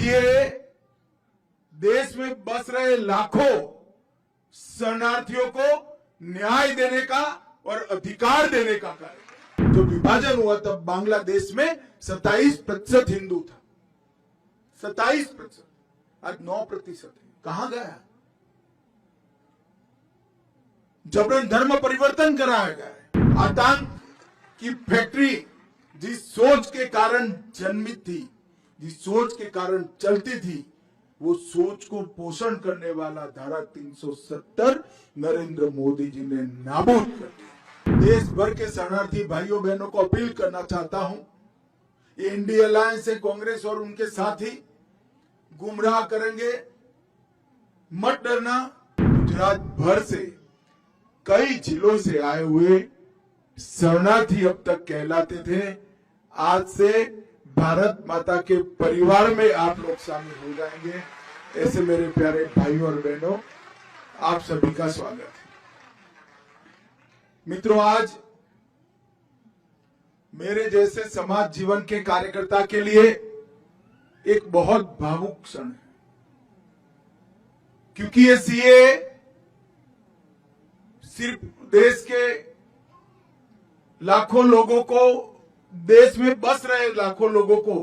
CA देश में बस रहे लाखों शरणार्थियों को न्याय देने का और अधिकार देने का कार्य। जो विभाजन हुआ तब बांग्लादेश में 27% हिंदू था, 27%, आज 9% है। कहां गया? जबरन धर्म परिवर्तन कराया गया है। आतंक की फैक्ट्री जिस सोच के कारण जन्मित थी, जिस सोच के कारण चलती थी, वो सोच को पोषण करने वाला धारा 370 नरेंद्र मोदी जी ने नाबूद कर दिया। देश भर के शरणार्थी भाइयों बहनों को अपील करना चाहता हूं, ये इंडिया अलायंस है, कांग्रेस और उनके साथी गुमराह करेंगे, मत डरना। गुजरात भर से कई जिलों से आए हुए शरणार्थी अब तक कहलाते थे, आज से भारत माता के परिवार में आप लोग शामिल हो जाएंगे। ऐसे मेरे प्यारे भाइयों और बहनों, आप सभी का स्वागत है। मित्रों, आज मेरे जैसे समाज जीवन के कार्यकर्ता के लिए एक बहुत भावुक क्षण है, क्योंकि ये सीए सिर्फ देश के लाखों लोगों को, देश में बस रहे लाखों लोगों को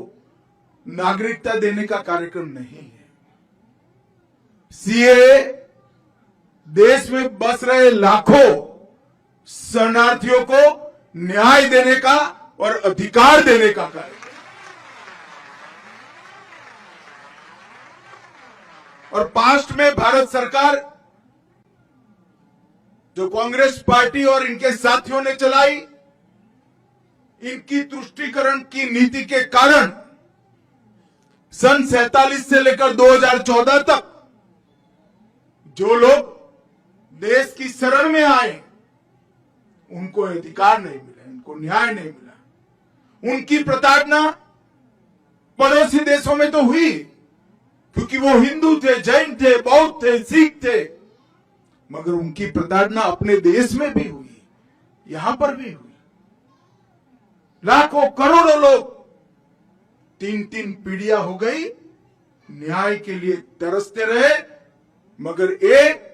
नागरिकता देने का कार्यक्रम नहीं है। सीए देश में बस रहे लाखों शरणार्थियों को न्याय देने का और अधिकार देने का कार्यक्रम। और पास्ट में भारत सरकार, जो कांग्रेस पार्टी और इनके साथियों ने चलाई, इनकी तुष्टीकरण की नीति के कारण सन 47 से लेकर 2014 तक जो लोग देश की शरण में आए, उनको अधिकार नहीं मिला, उनको न्याय नहीं मिला। उनकी प्रताड़ना पड़ोसी देशों में तो हुई, क्योंकि वो हिंदू थे, जैन थे, बौद्ध थे, सिख थे, मगर उनकी प्रताड़ना अपने देश में भी हुई, यहां पर भी हुई। लाखों करोड़ों लोग, 3-3 पीढ़ियां हो गई, न्याय के लिए तरसते रहे, मगर एक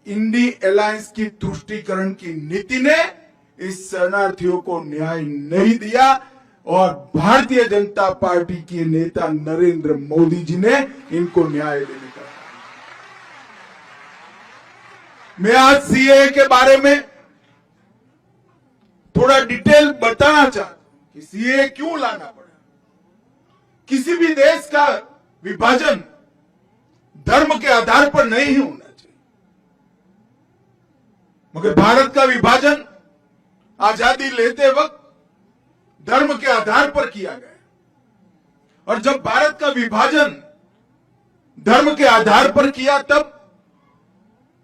इंडी अलायंस की तुष्टीकरण की नीति ने इस शरणार्थियों को न्याय नहीं दिया। और भारतीय जनता पार्टी के नेता नरेंद्र मोदी जी ने इनको न्याय देने का। मैं आज सीए के बारे में थोड़ा डिटेल बताना चाहता हूं कि सीए क्यों लाना पड़ा। किसी भी देश का विभाजन धर्म के आधार पर नहीं होना चाहिए, मगर भारत का विभाजन आजादी लेते वक्त धर्म के आधार पर किया गया। और जब भारत का विभाजन धर्म के आधार पर किया, तब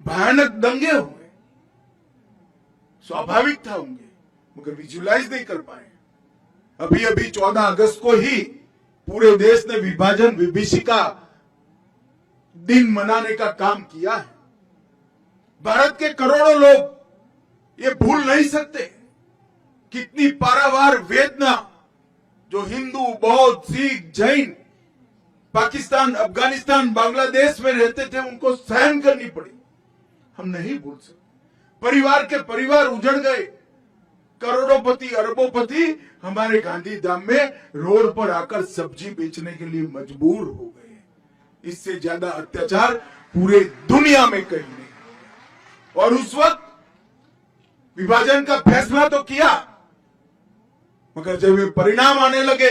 भयानक दंगे हुए, स्वाभाविक था होंगे, मगर विजुलाइज नहीं कर पाए। अभी अभी 14 अगस्त को ही पूरे देश ने विभाजन विभीषिका दिन मनाने का काम किया है। भारत के करोड़ों लोग ये भूल नहीं सकते कितनी पारावार वेदना जो हिंदू, बौद्ध, सिख, जैन पाकिस्तान, अफगानिस्तान, बांग्लादेश में रहते थे, उनको सहन करनी पड़ी। हम नहीं भूल सकते। परिवार के परिवार उजड़ गए, करोड़ोंपति, अरबोंपति हमारे गांधीधाम में रोड पर आकर सब्जी बेचने के लिए मजबूर हो गए। इससे ज्यादा अत्याचार पूरे दुनिया में कहीं नहीं। और उस वक्त विभाजन का फैसला तो किया, मगर जब ये परिणाम आने लगे,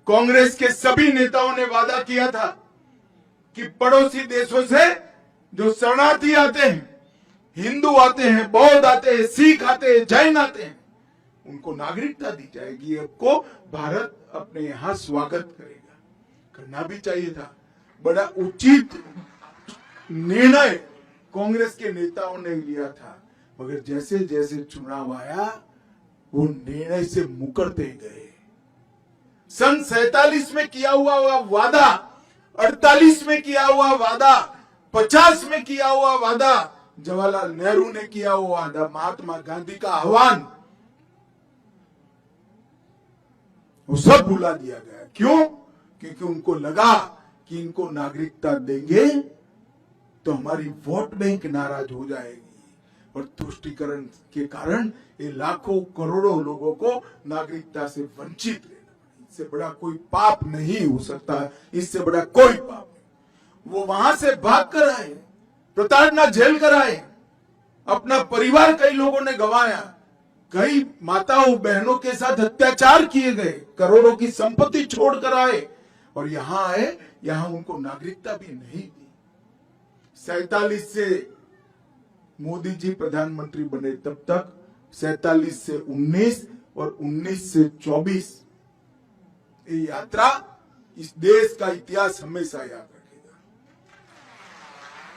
कांग्रेस के सभी नेताओं ने वादा किया था कि पड़ोसी देशों से जो शरणार्थी आते हैं, हिंदू आते हैं, बौद्ध आते हैं, सिख आते हैं, जैन आते हैं, उनको नागरिकता दी जाएगी। आपको भारत अपने यहां स्वागत करेगा। करना भी चाहिए था। बड़ा उचित निर्णय कांग्रेस के नेताओं ने लिया था, मगर जैसे जैसे चुनाव आया, वो निर्णय से मुकरते गए। सन 47 में किया हुआ वादा, 48 में किया हुआ वादा, 50 में किया हुआ वादा, जवाहरलाल नेहरू ने किया हुआ वादा, महात्मा गांधी का आह्वान, वो सब भुला दिया गया। क्यों? क्योंकि उनको लगा कि इनको नागरिकता देंगे तो हमारी वोट बैंक नाराज हो जाएगी और तुष्टीकरण के कारण ये लाखों करोड़ों लोगों को नागरिकता से वंचित रहना, इससे बड़ा कोई पाप नहीं हो सकता, इससे बड़ा कोई पाप नहीं। वो वहां से भाग कर आए, प्रताड़ना झेल कर आए, अपना परिवार कई लोगों ने गंवाया, कई माताओं बहनों के साथ अत्याचार किए गए, करोड़ों की संपत्ति छोड़कर आए और यहां आए, यहां उनको नागरिकता भी नहीं दी। 47 से मोदी जी प्रधानमंत्री बने तब तक 47 से 19 और 19 से 24 ये यात्रा इस देश का इतिहास हमेशा याद रखेगा।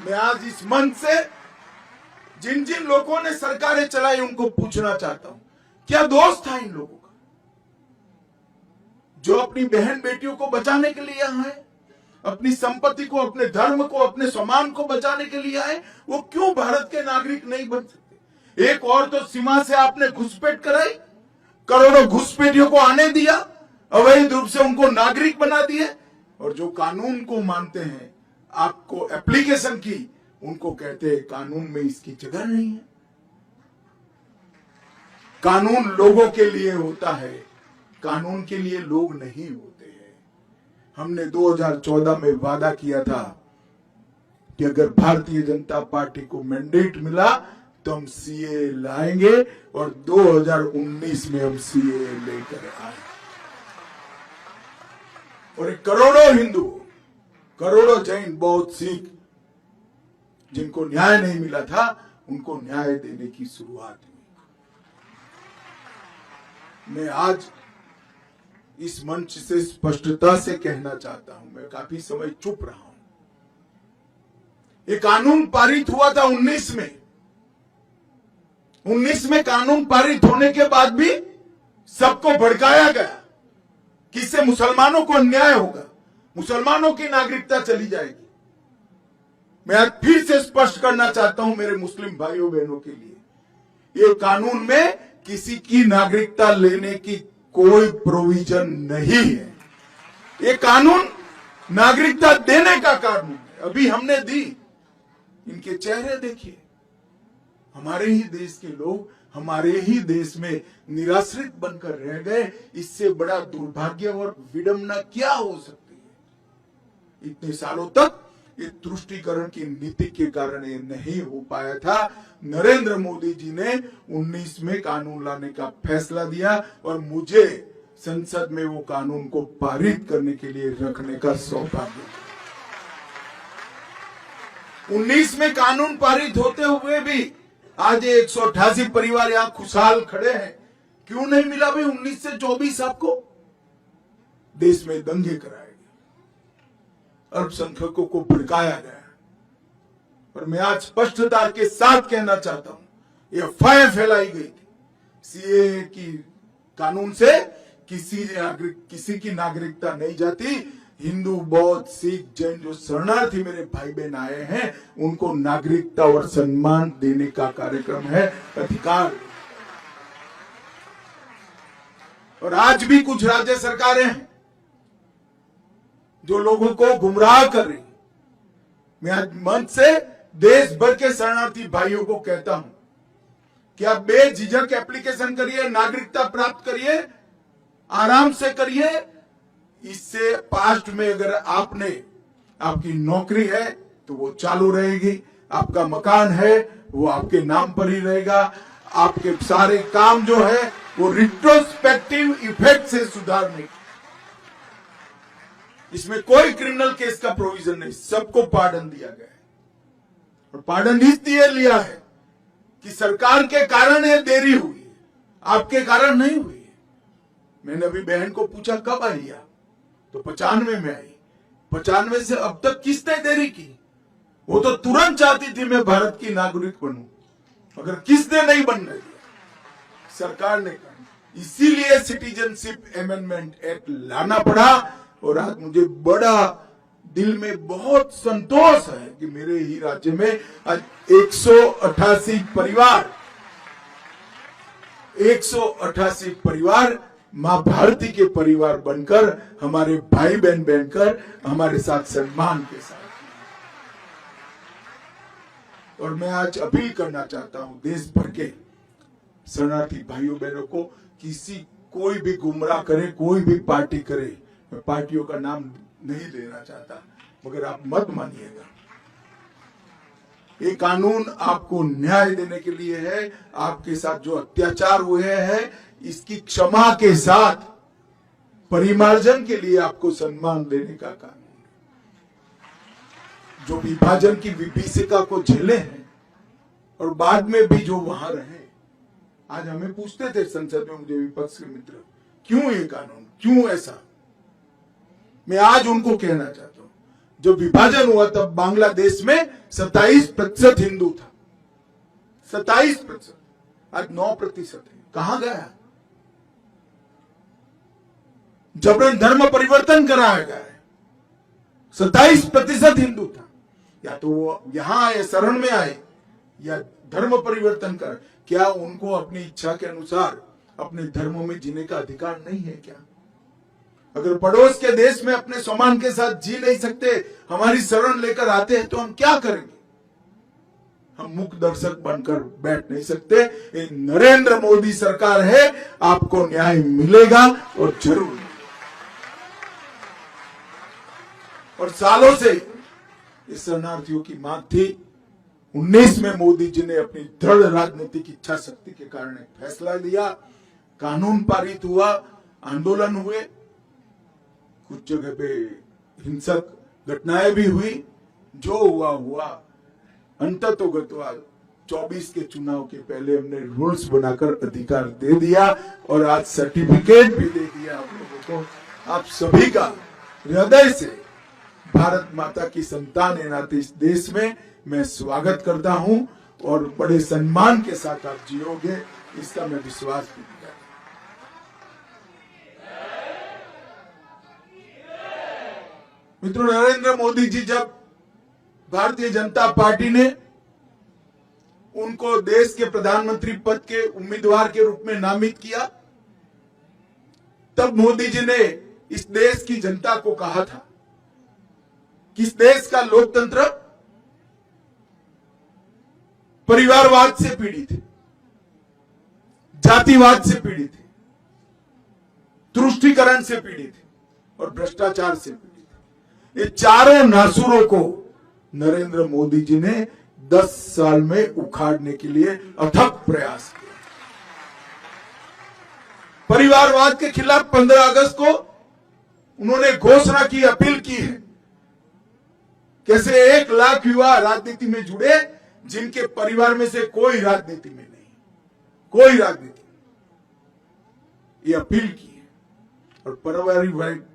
मैं आज इस मंच से जिन जिन लोगों ने सरकारें चलाई उनको पूछना चाहता हूं, क्या दोष था इन लोगों का जो अपनी बहन बेटियों को बचाने के लिए आए, अपनी संपत्ति को, अपने धर्म को, अपने सम्मान को बचाने के लिए आए, वो क्यों भारत के नागरिक नहीं बन सकते? एक और तो सीमा से आपने घुसपैठ कराई, करोड़ों घुसपैठियों को आने दिया, अवैध रूप से उनको नागरिक बना दिए, और जो कानून को मानते हैं, आपको एप्लीकेशन की, उनको कहते हैं कानून में इसकी जगह नहीं है। कानून लोगों के लिए होता है, कानून के लिए लोग नहीं होते। हमने 2014 में वादा किया था कि अगर भारतीय जनता पार्टी को मैंडेट मिला तो हम सीए लाएंगे और 2019 में हम सीए लेकर आए। और करोड़ों हिंदू, करोड़ों जैन, बौद्ध, सिख जिनको न्याय नहीं मिला था उनको न्याय देने की शुरुआत हुई। मैं आज इस मंच से स्पष्टता से कहना चाहता हूं, मैं काफी समय चुप रहा हूं। ये कानून पारित हुआ था 19 में। 19 में कानून पारित होने के बाद भी सबको भड़काया गया कि इससे मुसलमानों को अन्याय होगा, मुसलमानों की नागरिकता चली जाएगी। मैं आज फिर से स्पष्ट करना चाहता हूं मेरे मुस्लिम भाइयों बहनों के लिए, ये कानून में किसी की नागरिकता लेने की कोई प्रोविजन नहीं है। ये कानून नागरिकता देने का कानून है। अभी हमने दी, इनके चेहरे देखिए, हमारे ही देश के लोग हमारे ही देश में निराश्रित बनकर रह गए। इससे बड़ा दुर्भाग्य और विडंबना क्या हो सकती है? इतने सालों तक ये तुष्टीकरण की नीति के कारण ये नहीं हो पाया था। नरेंद्र मोदी जी ने 19 में कानून लाने का फैसला दिया और मुझे संसद में वो कानून को पारित करने के लिए रखने का सौभाग्य। 19 में कानून पारित होते हुए भी आज 188 परिवार यहां खुशहाल खड़े हैं। क्यों नहीं मिला भाई 19 से 24? आपको देश में दंगे कराए गए, अल्पसंख्यकों को भड़काया गया। और मैं आज स्पष्टता के साथ कहना चाहता हूं, ये अफवाहें फैलाई गई थी सीए की कानून से किसी की नागरिकता नहीं जाती। हिंदू, बौद्ध, सिख, जैन जो शरणार्थी मेरे भाई बहन आए हैं उनको नागरिकता और सम्मान देने का कार्यक्रम है, अधिकार। और आज भी कुछ राज्य सरकारें हैं जो लोगों को गुमराह कर रही। मैं आज मंच से देश भर के शरणार्थी भाइयों को कहता हूं कि आप बेझिझक एप्लीकेशन करिए, नागरिकता प्राप्त करिए, आराम से करिए। इससे पास्ट में अगर आपकी नौकरी है तो वो चालू रहेगी, आपका मकान है वो आपके नाम पर ही रहेगा, आपके सारे काम जो है वो रिट्रोस्पेक्टिव इफेक्ट से सुधारने। इसमें कोई क्रिमिनल केस का प्रोविजन नहीं, सबको पार्डन दिया गया है। और पार्डन इसलिए लिया है कि सरकार के कारण ये देरी हुई, आपके कारण नहीं हुई। मैंने अभी बहन को पूछा कब आई आप, तो 95 में आई। 95 से अब तक किसने देरी की? वो तो तुरंत चाहती थी मैं भारत की नागरिक बनूं, मगर किसने नहीं बनने दिया? सरकार ने कहा। इसीलिए सिटीजनशिप अमेंडमेंट एक्ट लाना पड़ा। और आज मुझे बड़ा दिल में बहुत संतोष है कि मेरे ही राज्य में आज 188 परिवार मां भारती के परिवार बनकर, हमारे भाई बहन बनकर, हमारे साथ सम्मान के साथ। और मैं आज अपील करना चाहता हूं देश भर के शरणार्थी भाइयों बहनों को, कोई भी गुमराह करे, कोई भी पार्टी करे, मैं पार्टियों का नाम नहीं लेना चाहता, मगर आप मत मानिएगा। ये कानून आपको न्याय देने के लिए है। आपके साथ जो अत्याचार हुए हैं, इसकी क्षमा के साथ परिमार्जन के लिए आपको सम्मान देने का कानून। जो विभाजन की विभीषिका को झेले हैं और बाद में भी जो वहां रहे, आज हमें पूछते थे संसद में मुझे विपक्ष के मित्र, क्यों ये कानून, क्यों ऐसा? मैं आज उनको कहना चाहता हूं, जब विभाजन हुआ तब बांग्लादेश में 27% हिंदू था, 27%, आज 9% है। कहां गया? जबरन धर्म परिवर्तन कराया गया है। 27% हिंदू था, या तो वो यहां आए, शरण में आए, या धर्म परिवर्तन कर। क्या उनको अपनी इच्छा के अनुसार अपने धर्मों में जीने का अधिकार नहीं है क्या? अगर पड़ोस के देश में अपने सम्मान के साथ जी नहीं सकते, हमारी शरण लेकर आते हैं, तो हम क्या करेंगे? हम मूक दर्शक बनकर बैठ नहीं सकते। ये नरेंद्र मोदी सरकार है, आपको न्याय मिलेगा और जरूर। और सालों से इस शरणार्थियों की मांग थी। 19 में मोदी जी ने अपनी दृढ़ राजनीतिक इच्छा शक्ति के कारण एक फैसला लिया, कानून पारित हुआ, आंदोलन हुए, कुछ जगह पे हिंसक घटनाएं भी हुई। जो हुआ हुआ, अंततोगत्वा 24 के चुनाव के पहले हमने रूल्स बनाकर अधिकार दे दिया और आज सर्टिफिकेट भी दे दिया आप लोगों को। आप सभी का हृदय से भारत माता की संतान है नाते इस देश में मैं स्वागत करता हूं और बड़े सम्मान के साथ आप जियोगे, इसका मैं विश्वास भी करता हूं। मित्रों, नरेंद्र मोदी जी जब भारतीय जनता पार्टी ने उनको देश के प्रधानमंत्री पद के उम्मीदवार के रूप में नामित किया, तब मोदी जी ने इस देश की जनता को कहा था कि इस देश का लोकतंत्र परिवारवाद से पीड़ित है, जातिवाद से पीड़ित है, तुष्टीकरण से पीड़ित है और भ्रष्टाचार से पीड़ित है। ये चारों नासूरों को नरेंद्र मोदी जी ने 10 साल में उखाड़ने के लिए अथक प्रयास किया। परिवारवाद के खिलाफ 15 अगस्त को उन्होंने घोषणा की, अपील की है। कैसे 1 लाख युवा राजनीति में जुड़े जिनके परिवार में से कोई राजनीति में नहीं, कोई राजनीति, ये अपील की है। और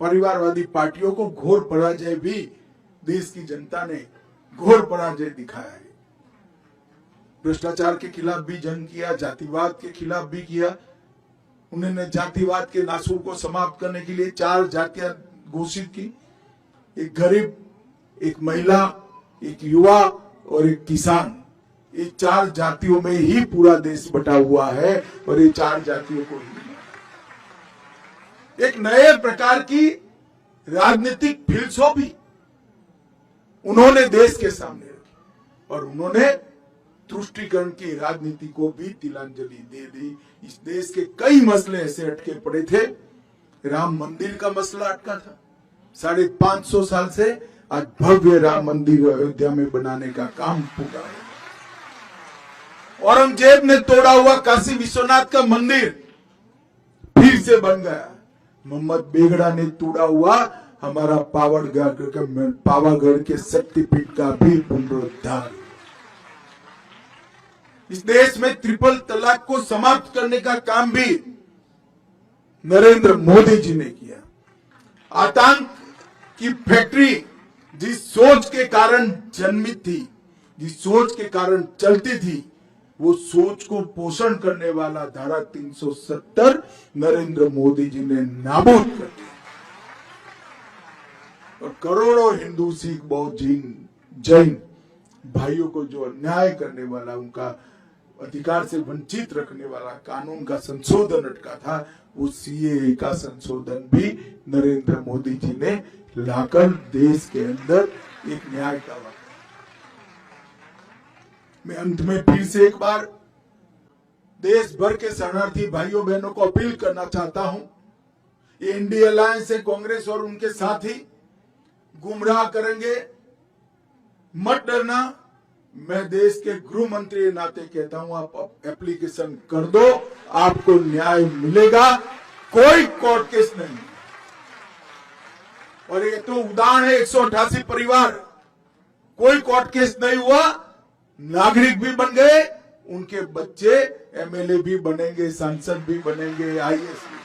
परिवारवादी पार्टियों को घोर पराजय भी देश की जनता ने घोर पराजय दिखाया है। भ्रष्टाचार के खिलाफ भी जंग किया, जातिवाद के खिलाफ भी किया। उन्होंने जातिवाद के नासूर को समाप्त करने के लिए 4 जातियां घोषित की, एक गरीब, एक महिला, एक युवा और एक किसान। ये 4 जातियों में ही पूरा देश बटा हुआ है और ये 4 जातियों को ही एक नए प्रकार की राजनीतिक फिलसफी उन्होंने देश के सामने रखी और उन्होंने तुष्टीकरण की राजनीति को भी तिलांजलि दे दी। इस देश के कई मसले ऐसे अटके पड़े थे। राम मंदिर का मसला अटका था 550 साल से, आज भव्य राम मंदिर अयोध्या में बनाने का काम पूरा है। औरंगजेब ने तोड़ा हुआ काशी विश्वनाथ का मंदिर फिर से बन गया। मोहम्मद बेगड़ा ने तोड़ा हुआ हमारा पावागढ़ के शक्तिपीठ का भी पुनरुद्धार। इस देश में ट्रिपल तलाक को समाप्त करने का काम भी नरेंद्र मोदी जी ने किया। आतंक की फैक्ट्री जिस सोच के कारण जन्मित थी, जिस सोच के कारण चलती थी, वो सोच को पोषण करने वाला धारा 370 नरेंद्र मोदी जी ने नाबूद कर दिया और करोड़ों हिंदू, सिख, बौद्ध, जैन भाइयों को जो अन्याय करने वाला, उनका अधिकार से वंचित रखने वाला कानून का संशोधन अटका था, वो सीएए का संशोधन भी नरेंद्र मोदी जी ने लाकर देश के अंदर एक न्याय का वाक़। मैं अंत में फिर से एक बार देश भर के शरणार्थी भाइयों बहनों को अपील करना चाहता हूं, ये इंडिया अलायंस है, कांग्रेस और उनके साथी गुमराह करेंगे, मत डरना। मैं देश के गृह मंत्री के नाते कहता हूं, आप एप्लीकेशन कर दो, आपको न्याय मिलेगा, कोई कोर्ट केस नहीं। और ये तो उदाहरण है, 188 परिवार, कोई कोर्ट केस नहीं हुआ, नागरिक भी बन गए, उनके बच्चे एमएलए भी बनेंगे, सांसद भी बनेंगे, आईएएस भी।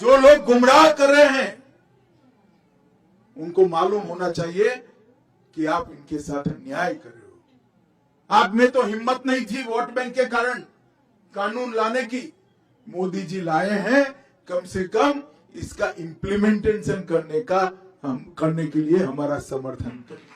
जो लोग गुमराह कर रहे हैं उनको मालूम होना चाहिए कि आप इनके साथ अन्याय कर रहे हो। आप में तो हिम्मत नहीं थी वोट बैंक के कारण कानून लाने की, मोदी जी लाए हैं, कम से कम इसका इम्प्लीमेंटेशन करने के लिए हमारा समर्थन करें।